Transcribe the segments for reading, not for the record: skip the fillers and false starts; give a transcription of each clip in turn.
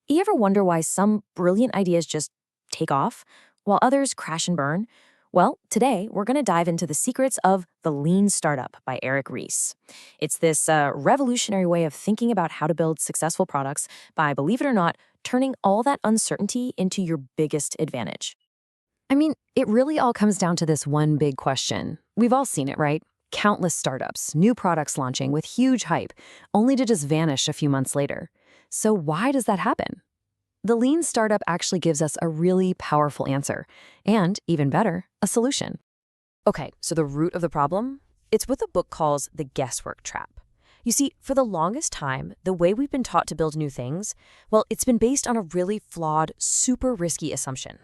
You ever wonder why some brilliant ideas just take off while others crash and burn? Well, today we're going to dive into the secrets of the lean startup by Ries. It's this revolutionary way of thinking about how to build successful products by, believe it or not, turning all that uncertainty into your biggest advantage. I mean, it really all comes down to this one big question. We've all seen it, right? Countless startups, new products launching with huge hype, only to just vanish a few months later. So why does that happen? The lean startup actually gives us a really powerful answer, and even better, a solution. Okay, so the root of the problem? It's what the book calls the guesswork trap. You see, for the longest time, the way we've been taught to build new things, well, it's been based on a really flawed, super risky assumption.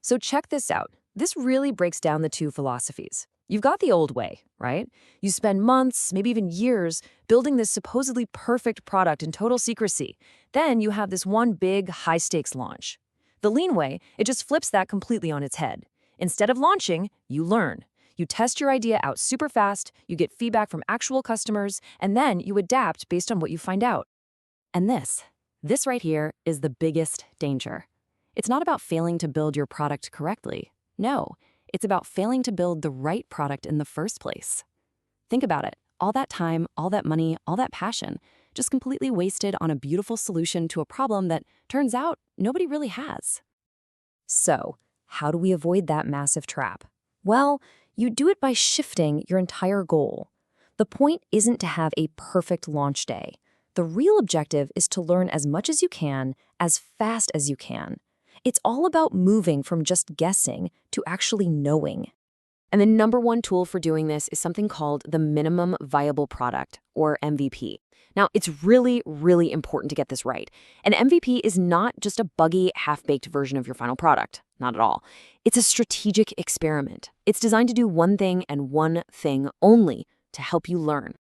So check this out. This really breaks down the two philosophies. You've got the old way, right? You spend months, maybe even years, building this supposedly perfect product in total secrecy. Then you have this one big, high-stakes launch. The lean way, it just flips that completely on its head. Instead of launching, you learn. You test your idea out super fast, you get feedback from actual customers, and then you adapt based on what you find out. And this right here is the biggest danger. It's not about failing to build your product correctly. No, it's about failing to build the right product in the first place. Think about it. All that time, all that money, all that passion, just completely wasted on a beautiful solution to a problem that, turns out, nobody really has. So, how do we avoid that massive trap? Well, you do it by shifting your entire goal. The point isn't to have a perfect launch day. The real objective is to learn as much as you can, as fast as you can. It's all about moving from just guessing to actually knowing. And the number one tool for doing this is something called the minimum viable product, or MVP. Now, it's really, really important to get this right. An MVP is not just a buggy, half-baked version of your final product. Not at all. It's a strategic experiment. It's designed to do one thing and one thing only, to help you learn.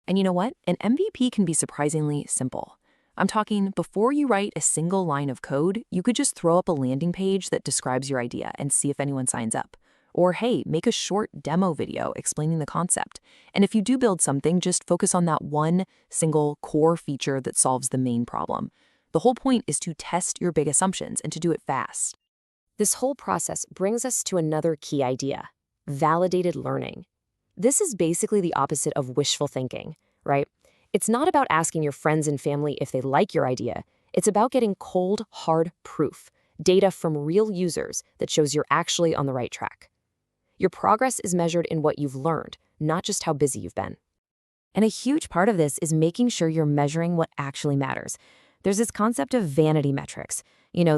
And you know what? An MVP can be surprisingly simple. I'm talking, before you write a single line of code, you could just throw up a landing page that describes your idea and see if anyone signs up. Or hey, make a short demo video explaining the concept. And if you do build something, just focus on that one single core feature that solves the main problem. The whole point is to test your big assumptions and to do it fast. This whole process brings us to another key idea: validated learning. This is basically the opposite of wishful thinking, right? It's not about asking your friends and family if they like your idea. It's about getting cold, hard proof, data from real users that shows you're actually on the right track. Your progress is measured in what you've learned, not just how busy you've been. And a huge part of this is making sure you're measuring what actually matters. There's this concept of vanity metrics.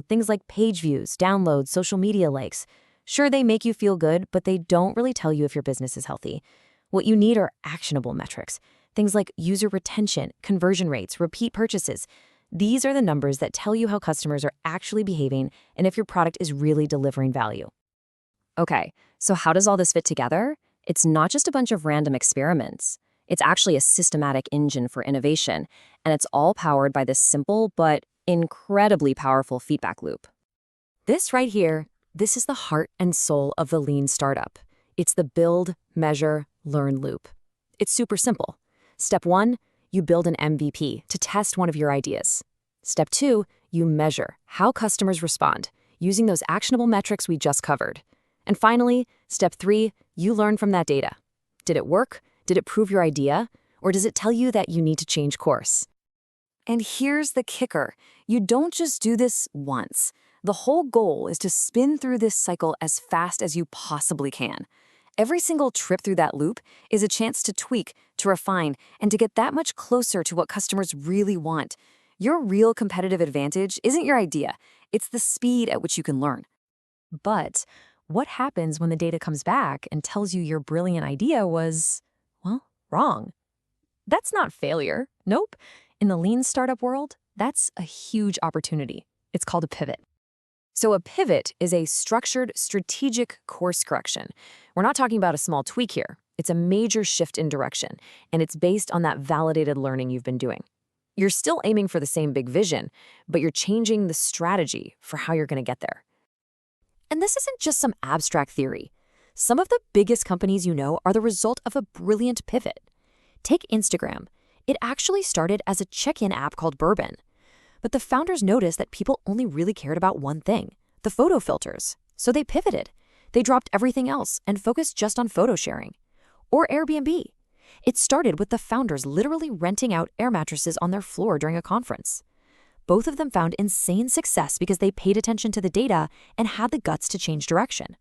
Things like page views, downloads, social media likes. Sure, they make you feel good, but they don't really tell you if your business is healthy. What you need are actionable metrics. Things like user retention, conversion rates, repeat purchases. These are the numbers that tell you how customers are actually behaving and if your product is really delivering value. Okay, so how does all this fit together? It's not just a bunch of random experiments. It's actually a systematic engine for innovation, and it's all powered by this simple but incredibly powerful feedback loop. This right here, this is the heart and soul of the lean startup. It's the build, measure, learn loop. It's super simple. Step 1, you build an MVP to test one of your ideas. Step 2, you measure how customers respond using those actionable metrics we just covered. And finally, step 3, you learn from that data. Did it work? Did it prove your idea? Or does it tell you that you need to change course? And here's the kicker. You don't just do this once. The whole goal is to spin through this cycle as fast as you possibly can. Every single trip through that loop is a chance to tweak, to refine, and to get that much closer to what customers really want. Your real competitive advantage isn't your idea. It's the speed at which you can learn. But what happens when the data comes back and tells you your brilliant idea was, well, wrong? That's not failure. Nope. In the lean startup world, that's a huge opportunity. It's called a pivot. So a pivot is a structured, strategic course correction. We're not talking about a small tweak here. It's a major shift in direction, and it's based on that validated learning you've been doing. You're still aiming for the same big vision, but you're changing the strategy for how you're going to get there. And this isn't just some abstract theory. Some of the biggest companies you know are the result of a brilliant pivot. Take Instagram. It actually started as a check-in app called Bourbon. But the founders noticed that people only really cared about one thing, the photo filters. So they pivoted. They dropped everything else and focused just on photo sharing. Or Airbnb. It started with the founders literally renting out air mattresses on their floor during a conference. Both of them found insane success because they paid attention to the data and had the guts to change direction.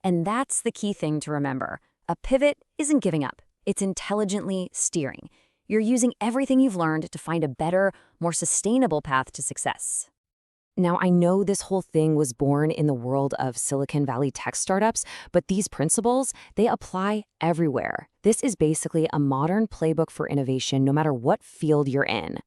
And that's the key thing to remember. A pivot isn't giving up. It's intelligently steering. You're using everything you've learned to find a better, more sustainable path to success. Now, I know this whole thing was born in the world of Silicon Valley tech startups, but these principles, they apply everywhere. This is basically a modern playbook for innovation, no matter what field you're in.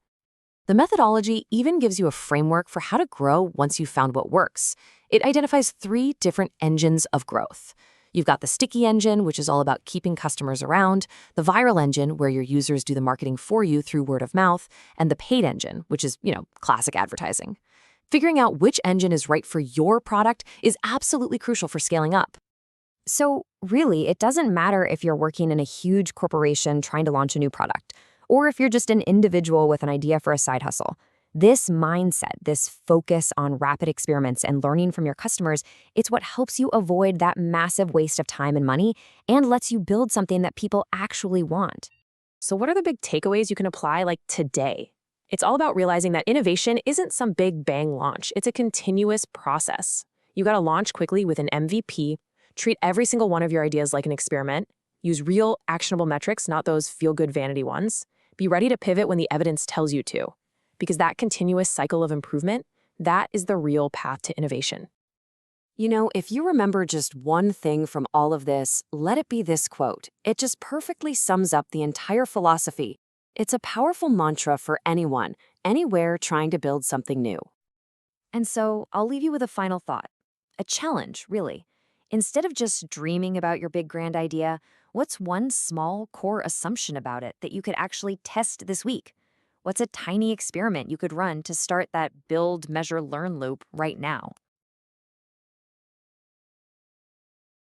The methodology even gives you a framework for how to grow once you've found what works. It identifies 3 different engines of growth. You've got the sticky engine, which is all about keeping customers around, the viral engine, where your users do the marketing for you through word of mouth, and the paid engine, which is, classic advertising. Figuring out which engine is right for your product is absolutely crucial for scaling up. So really, it doesn't matter if you're working in a huge corporation trying to launch a new product, or if you're just an individual with an idea for a side hustle. This mindset, this focus on rapid experiments and learning from your customers, it's what helps you avoid that massive waste of time and money and lets you build something that people actually want. So what are the big takeaways you can apply today? It's all about realizing that innovation isn't some big bang launch. It's a continuous process. You got to launch quickly with an MVP, treat every single one of your ideas like an experiment, use real actionable metrics, not those feel-good vanity ones. Be ready to pivot when the evidence tells you to, because that continuous cycle of improvement, that is the real path to innovation. If you remember just one thing from all of this, let it be this quote. It just perfectly sums up the entire philosophy. It's a powerful mantra for anyone, anywhere trying to build something new. And so I'll leave you with a final thought. A challenge, really. Instead of just dreaming about your big grand idea, what's one small core assumption about it that you could actually test this week? What's a tiny experiment you could run to start that build, measure, learn loop right now?